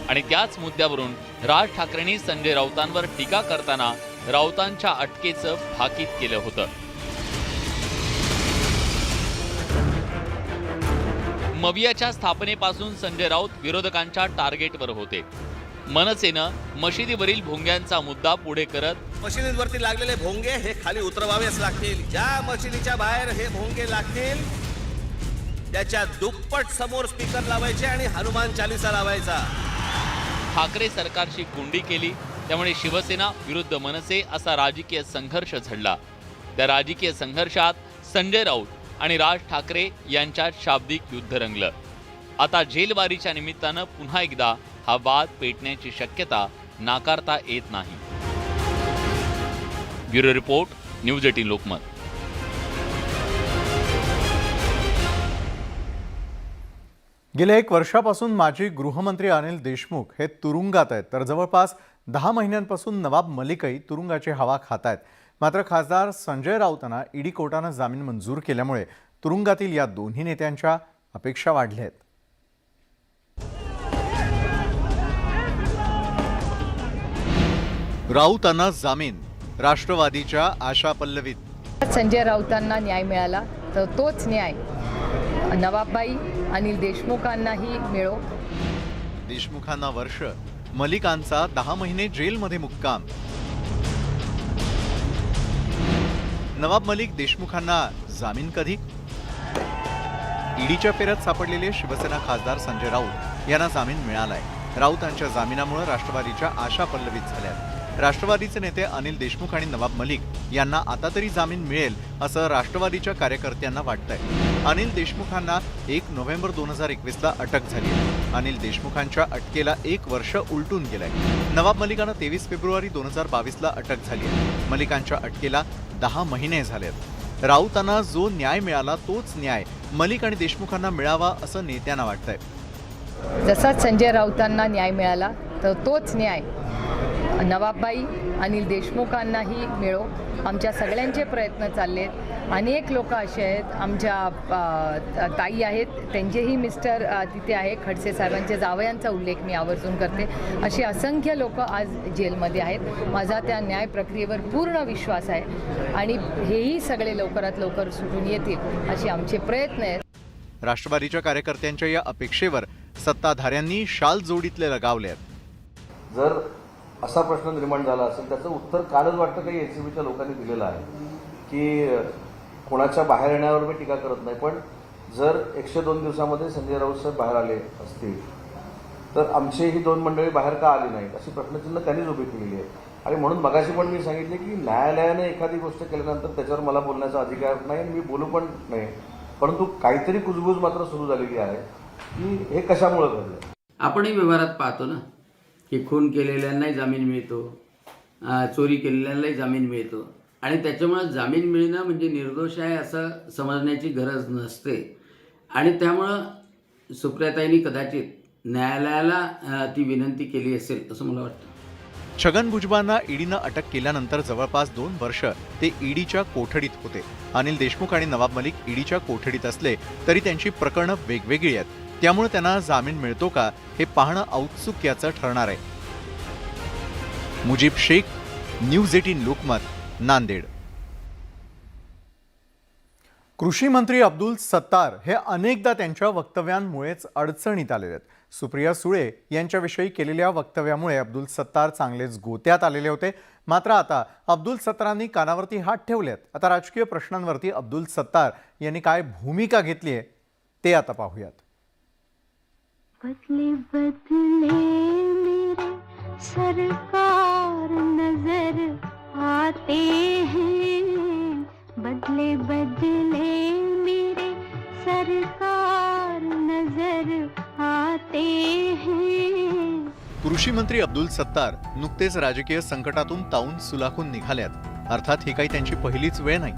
S5: आणि त्याच मुद्द्यावरून राज ठाकरेंनी संजय राऊतांवर टीका करताना राऊतांच्या अटकेचं भाकीत केलं होतं. मवियाच्या स्थापनेपासून संजय राऊत विरोधकांच्या टार्गेटवर होते. मनसेनं मशिदीवरील भोंग्यांचा मुद्दा पुढे करत
S14: मशिनींवरती लागलेले भोंगे हे खाली उतरवावेच लागतील. ज्या मशिनीच्या बाहेर हे भोंगे लागतील त्याच्या दुप्पट समोर स्पीकर लावायचे आणि हनुमान चालीसा लावायचा.
S5: ठाकरे सरकारची कोंडी केली, त्यामुळे शिवसेना विरुद्ध मनसे असा राजकीय संघर्ष झडला. त्या राजकीय संघर्षात संजय राऊत आणि राज ठाकरे यांच्यात शाब्दिक युद्ध रंगलं. आता जेलबारीच्या निमित्तानं पुन्हा एकदा हा वाद पेटण्याची शक्यता नाकारता येत नाही. Bureau report, news 18 Lokmat.
S1: गेल्या 1 वर्षापासून माजी गृहमंत्री अनिल देशमुख हे तुरुंगात आहेत, तर जवळपास 10 महिन्यांपासून नवाब मलिकही तुरुंगाची हवा खात आहेत. मात्र खासदार संजय राऊतांना ईडी कोर्टानं जामीन मंजूर केल्यामुळे तुरुंगातील या दोन्ही नेत्यांच्या अपेक्षा वाढल्या आहेत. राऊतांना जामीन, राष्ट्रवादीच्या आशा पल्लवीत.
S8: संजय राऊतांना न्याय मिळाला तर तोच न्याय नवाबबाई अनिल देशमुखांनाही मिळो.
S1: देशमुखांना वर्ष, मलिकांचा 10 महिने जेलमध्ये मुक्काम. नवाब मलिक देशमुखांना जामीन कधी? ईडीच्या फेऱ्यात सापडलेले शिवसेना खासदार संजय राऊत यांना जामीन मिळालाय. राऊतांच्या जामिनामुळे राष्ट्रवादीच्या आशा पल्लवीत झाल्या. राष्ट्रवादीचे नेते अनिल देशमुख आणि नवाब मलिक यांना आता तरी जामीन मिळेल असं राष्ट्रवादीच्या कार्यकर्त्यांना वाटतंय. अनिल देशमुखांना 1 नोव्हेंबर 2021ला अटक झाली. अनिल देशमुखांच्या अटकेला 1 वर्ष उलटून गेलंय. नवाब मलिकांना 23 फेब्रुवारी 2022ला अटक झाली आहे. मलिकांच्या अटकेला 10 महिने झालेत. राऊतांना जो न्याय मिळाला तोच न्याय मलिक आणि देशमुखांना मिळावा असं नेत्यांना वाटतंय.
S8: जसा संजय राऊतांना न्याय मिळाला तर तोच न्याय नवाबबाई अनिल देशमुखांनाही मिळो. आमच्या सगळ्यांचे प्रयत्न चाललेत. अनेक लोक असे आहेत, आमच्या ताई आहेत, त्यांचेही मिस्टर तिथे आहे. खडसे साहेबांच्या जावयांचा उल्लेख मी आवर्जून करते. असे असंख्य लोक आज जेलमध्ये आहेत. माझा त्या न्याय प्रक्रियेवर पूर्ण विश्वास आहे आणि हेही सगळे लवकरात लवकर सुटून येतील असे आमचे प्रयत्न आहेत.
S1: राष्ट्रवादीच्या कार्यकर्त्यांच्या या अपेक्षेवर सत्ताधाऱ्यांनी शाल जोडीतले लगावले आहेत.
S3: जर असा प्रश्न निर्माण झाला असेल त्याचं उत्तर कालच वाटतं काही एसीबीच्या लोकांनी दिलेलं आहे की कोणाच्या बाहेर येण्यावर मी टीका करत नाही, पण जर 102 दिवसामध्ये संजय राऊत साहेब बाहेर आले असतील तर आमची ही 2 मंडळी बाहेर का आली नाहीत अशी प्रश्नचिन्ह त्यांनीच उभी केलेली आहे. आणि म्हणून मगाशी पण मी सांगितले की न्यायालयाने एखादी गोष्ट केल्यानंतर त्याच्यावर मला बोलण्याचा अधिकार नाही, मी बोलू पण नाही. परंतु काहीतरी कुजबूज मात्र सुरू झालेली आहे की हे कशामुळे घडलं.
S11: आपणही व्यवहारात पाहतो ना की खून केलेल्यांनाही जामीन मिळतो, चोरी केलेल्यांनाही जामीन मिळतो आणि त्याच्यामुळं जामीन मिळणं म्हणजे निर्दोष आहे असं समजण्याची गरज नसते. आणि त्यामुळं सुप्रियाताईंनी कदाचित न्यायालयाला ती विनंती केली असेल असं मला वाटतं.
S1: छगन भुजबळांना ईडीनं अटक केल्यानंतर जवळपास 2 वर्ष ते ईडीच्या कोठडीत होते. अनिल देशमुख आणि नवाब मलिक ईडीच्या कोठडीत असले तरी त्यांची प्रकरणं वेगवेगळी आहेत. त्यामुळे त्यांना जामीन मिळतो का हे पाहणं औत्सुक्याचं ठरणार आहे. मुजीब शेख, न्यूज 18 लोकमत, नांदेड. कृषी मंत्री अब्दुल सत्तार हे अनेकदा त्यांच्या वक्तव्यांमुळेच अडचणीत आलेले आहेत. सुप्रिया सुळे यांच्याविषयी केलेल्या वक्तव्यामुळे अब्दुल सत्तार चांगलेच गोत्यात आलेले होते. मात्र आता अब्दुल सत्तारांनी कानावरती हात ठेवलेत. आता राजकीय प्रश्नांवरती अब्दुल सत्तार यांनी काय भूमिका घेतली आहे ते आता पाहूयात.
S15: बदले बदले मेरे सरकार नजर आते हैं, बदले बदले मेरे सरकार नजर आते हैं.
S1: कृषी मंत्री अब्दुल सत्तार नुकतेच राजकीय संकटातून तावून सुलाखून निघाल्यात. अर्थात ही काही त्यांची पहिलीच वेळ नाही.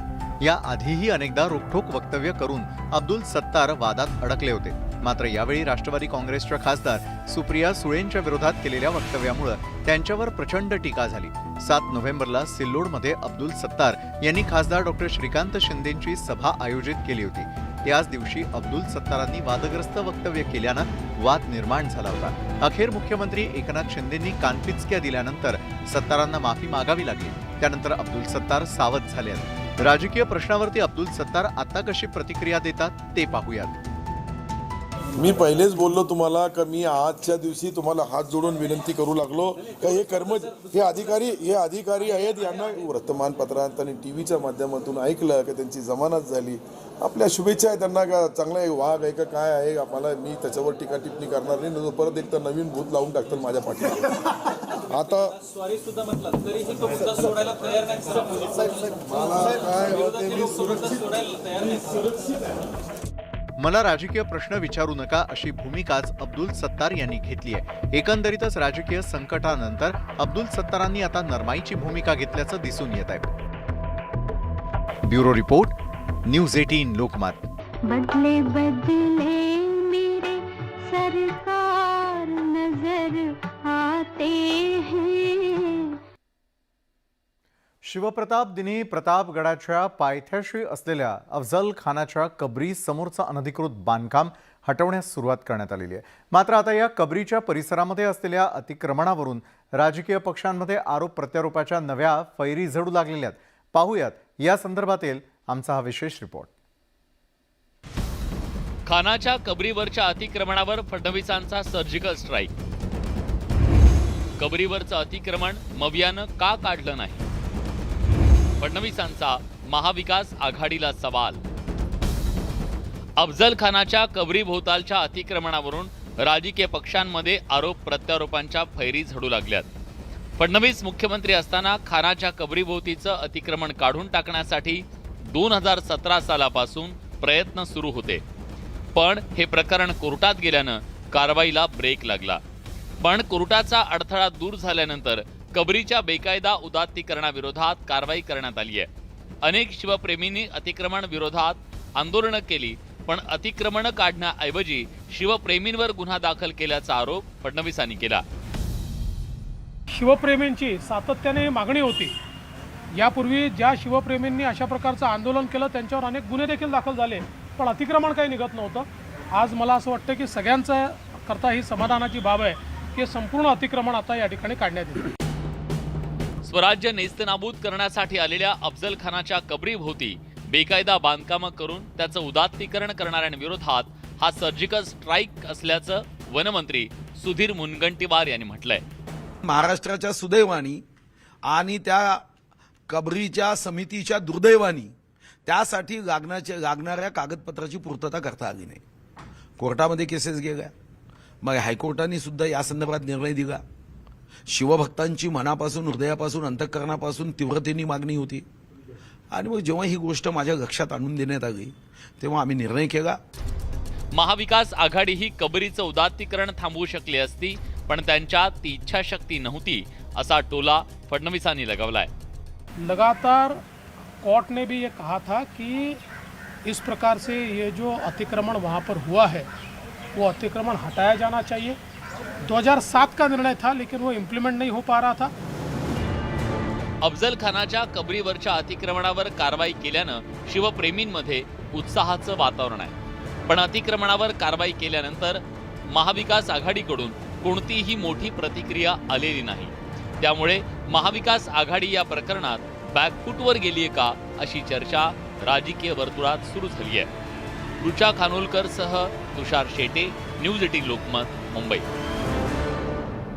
S1: या आधीही अनेकदा रोखठोक वक्तव्य करून अब्दुल सत्तार वादात अडकले होते. मात्र यावेळी राष्ट्रवादी काँग्रेसच्या खासदार सुप्रिया सुळेंच्या विरोधात केलेल्या वक्तव्यामुळे त्यांच्यावर प्रचंड टीका झाली. 7 नोव्हेंबरला सिल्लोडमध्ये अब्दुल सत्तार यांनी खासदार डॉक्टर श्रीकांत शिंदेंची सभा आयोजित केली होती. त्याच दिवशी अब्दुल सत्तारांनी वादग्रस्त वक्तव्य केल्यानं वाद निर्माण झाला होता. अखेर मुख्यमंत्री एकनाथ शिंदेंनी कानपिचक्या दिल्यानंतर सत्तारांना माफी मागावी लागली. त्यानंतर अब्दुल सत्तार सावध झाले आहेत. राजकीय प्रश्नावरती अब्दुल सत्तार आता कशी प्रतिक्रिया देतात ते पाहूयात.
S16: मी पहिलेच बोललो तुम्हाला का मी आजच्या दिवशी तुम्हाला हात जोडून विनंती करू लागलो का हे अधिकारी आहेत, यांना वर्तमानपत्रात आणि टी व्हीच्या माध्यमातून ऐकलं की त्यांची जमानत झाली. आपल्या शुभेच्छा आहे त्यांना, का चांगला एक वाघ आहे का काय आहे आम्हाला, मी त्याच्यावर टीका टिप्पणी करणार नाही. परत एक तर नवीन भूत लावून टाकतात माझ्या पाठीवर. आता मला काय होते, मी सुरक्षित
S1: मला राजकीय प्रश्न विचारू नका अशी भूमिकाच अब्दुल सत्तार यांनी घेतली आहे. एकंदरीतच राजकीय संकटानंतर अब्दुल सत्तारांनी आता नरमाईची भूमिका घेतल्याचं दिसून येत आहे. Bureau report, news 18 Lokmat.
S15: बदले बदले मेरे सरकार नजर आते हैं.
S1: शिवप्रताप दिनी प्रतापगडाच्या पायथ्याशी असलेल्या अफजल खानाच्या कबरी समोरचं अनधिकृत बांधकाम हटवण्यास सुरुवात करण्यात आलेली आहे. मात्र आता या कबरीच्या परिसरामध्ये असलेल्या अतिक्रमणावरून राजकीय पक्षांमध्ये आरोप प्रत्यारोपाच्या नव्या फैरी झडू लागलेल्या आहेत. पाहूयात या संदर्भातील आमचा हा विशेष रिपोर्ट.
S5: खानाच्या कबरीवरच्या अतिक्रमणावर फडणवीसांचा सर्जिकल स्ट्राईक. कबरीवरचं अतिक्रमण मवियानं का काढलं नाही? फडणवीसांचा महाविकास आघाडीला सवाल. अफजल खानाच्या कबरीभोवतालच्या अतिक्रमणावरून राजकीय पक्षांमध्ये आरोप प्रत्यारोपांच्या फैरी झडू लागल्यात. फडणवीस मुख्यमंत्री असताना खानाच्या कबरीभोवतीचं अतिक्रमण काढून टाकण्यासाठी 2017 सालापासून प्रयत्न सुरू होते. पण हे प्रकरण कोर्टात गेल्यानं कारवाईला ब्रेक लागला. पण कोर्टाचा अडथळा दूर झाल्यानंतर कबरीच्या बेकायदा उदात्तीकरणाविरोधात कारवाई करण्यात आली आहे. अनेक शिवप्रेमींनी अतिक्रमण विरोधात आंदोलनं केली, पण अतिक्रमण काढण्याऐवजी शिवप्रेमींवर गुन्हा दाखल केल्याचा आरोप फडणवीसांनी केला.
S9: शिवप्रेमींची सातत्याने मागणी होती. यापूर्वी ज्या शिवप्रेमींनी अशा प्रकारचं आंदोलन केलं त्यांच्यावर अनेक गुन्हे देखील दाखल झाले, पण अतिक्रमण काही निघत नव्हतं. आज मला असं वाटतं की सगळ्यांचा करता ही समाधानाची बाब आहे की संपूर्ण अतिक्रमण आता या ठिकाणी काढण्यात येईल.
S5: स्वराज्य नेस्तनाबूत करण्यासाठी आलेल्या अफजल खानाच्या कबरीभोवती बेकायदा बांधकामं करून त्याचं उदात्तीकरण करणाऱ्यांविरोधात हा सर्जिकल स्ट्राईक असल्याचं वनमंत्री सुधीर मुनगंटीवार यांनी म्हटलंय.
S17: महाराष्ट्राच्या सुदैवानी आणि त्या कबरीच्या समितीच्या दुर्दैवानी त्यासाठी लागणाऱ्या कागदपत्राची पूर्तता करता आली नाही. कोर्टामध्ये केसेस गेल्या, मग हायकोर्टाने सुद्धा या संदर्भात निर्णय दिला. शिवभक्तांची मनापासून, हृदयापासून, अंतःकरणापासून तीव्रतेने मागणी होती. आणि मग जेव्हा ही गोष्ट माझ्या लक्षात आणून देण्यात आली तेव्हा आम्ही निर्णय केला.
S5: महाविकास आघाडी ही कबरीचं उदात्तीकरण थांबवू शकली असती, पण त्यांच्यात ती इच्छाशक्ती नव्हती असा टोला फडणवीसांनी लगावलाय.
S9: लगातार कोर्ट ने भी ये कहा था कि इस प्रकार से ये जो अतिक्रमण वहाँ पर हुआ है वो अतिक्रमण हटाया जाना चाहिए. 2007 का निर्णय था, लेकिन वो इम्प्लीमेंट नहीं हो पा रहा था.
S5: अफजल खानाच्या कबरीवरच्या अतिक्रमणावर कारवाई केल्यानं शिवप्रेमींमध्ये उत्साहाचं वातावरण आहे. पण अतिक्रमणावर कारवाई केल्यानंतर महाविकास आघाडीकडून कोणतीही मोठी प्रतिक्रिया आलेली नाही. त्यामुळे महाविकास आघाडी या प्रकरणात बॅकफूटवर गेलीये का अशी चर्चा राजकीय वर्तुळात सुरू झाली आहे. रुचा खानोलकर सह तुषार शेटे, न्यूज 18 लोकमत, मुंबई.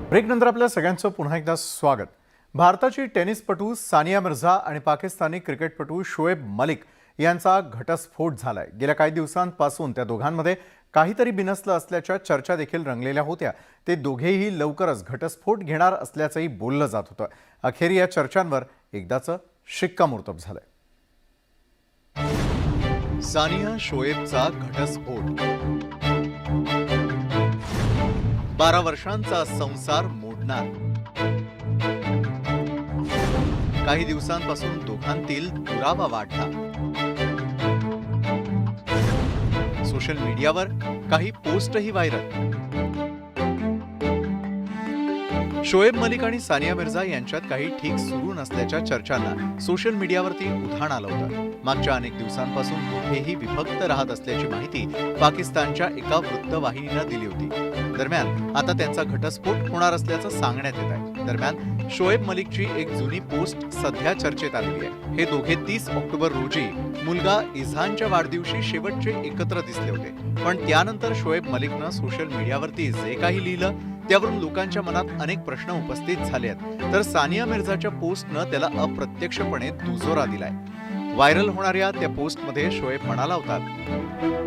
S1: ब्रेकनंतर आपल्या सगळ्यांचं पुन्हा एकदा स्वागत. भारताची टेनिसपटू सानिया मिर्झा आणि पाकिस्तानी क्रिकेटपटू शोएब मलिक यांचा घटस्फोट झालाय. गेल्या काही दिवसांपासून त्या दोघांमध्ये काहीतरी बिनसलं असल्याच्या चर्चा देखील रंगलेल्या होत्या. ते दोघेही लवकरच घटस्फोट घेणार असल्याचंही बोललं जात होतं. अखेर या चर्चांवर एकदाचं शिक्कामोर्तब झालंय. सानिया शोएबचा घटस्फोट. 12 वर्षांचा संसार मोडणार. काही दिवसांपासून दोघांतील दुरावा वाढला. सोशल मीडियावर काही पोस्टही व्हायरल. शोएब मलिक आणि सानिया मिर्झा यांच्यात काही ठीक सुरू नसल्याच्या चर्चांना सोशल मीडियावरती उधाण आलं होतं. मागच्या अनेक दिवसांपासून दोघेही विभक्त राहत असल्याची माहिती पाकिस्तानच्या एका वृत्तवाहिनीनं दिली होती. दरम्यान आता त्यांचा घटस्फोट होणार असल्याचं सांगण्यात येत आहे. दरम्यान शोएब मलिकची एक जुनी पोस्ट सध्या चर्चेत आलेली आहे. हे दोघे 30 ऑक्टोबर रोजी मुलगा इझानच्या वाढदिवशी शेवटचे एकत्र दिसले होते. पण त्यानंतर शोएब मलिकनं सोशल मीडियावरती जे काही लिहिलं त्यावरून लोकांच्या मनात अनेक प्रश्न उपस्थित झाले आहेत. तर सानिया मिर्झाच्या पोस्टनं त्याला अप्रत्यक्षपणे दुजोरा दिलाय. व्हायरल होणाऱ्या त्या पोस्टमध्ये शोएब म्हणाला होता,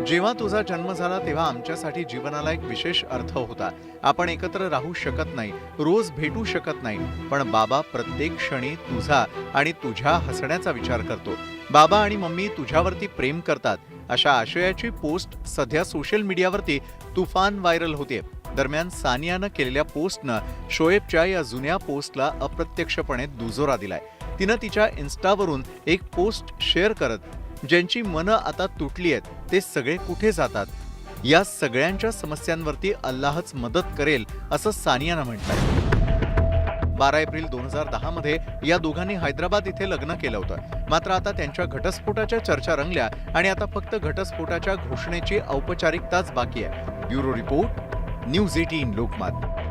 S1: जेव्हा तुझा जन्म झाला तेव्हा आमच्यासाठी जीवनाला एक विशेष अर्थ होता. आपण एकत्र राहू शकत नाही, रोज भेटू शकत नाही, पण बाबा प्रत्येक क्षणी तुझा आणि तुझ्या हसण्याचा विचार करतो. बाबा आणि मम्मी तुझ्यावरती प्रेम करतात. अशा आशयाची पोस्ट सध्या सोशल मीडियावरती तुफान व्हायरल होते. दरम्यान सानियानं केलेल्या पोस्टनं शोएबच्या या जुन्या पोस्टला अप्रत्यक्षपणे दुजोरा दिलाय. तिनं तिच्या इन्स्टावरून एक पोस्ट शेअर करत ज्यांची मनं आता तुटली आहेत ते सगळे कुठे जातात, या सगळ्यांच्या समस्यांवरती अल्लाहच मदत करेल असं सानियानं म्हटलंय. 12 एप्रिल 2010 मध्ये या दोघांनी हैदराबाद इथे लग्न केलं होतं. मात्र आता त्यांच्या घटस्फोटाच्या चर्चा रंगल्या आणि आता फक्त घटस्फोटाच्या घोषणेची औपचारिकताच बाकी आहे. Bureau report, news 18 Lokmat.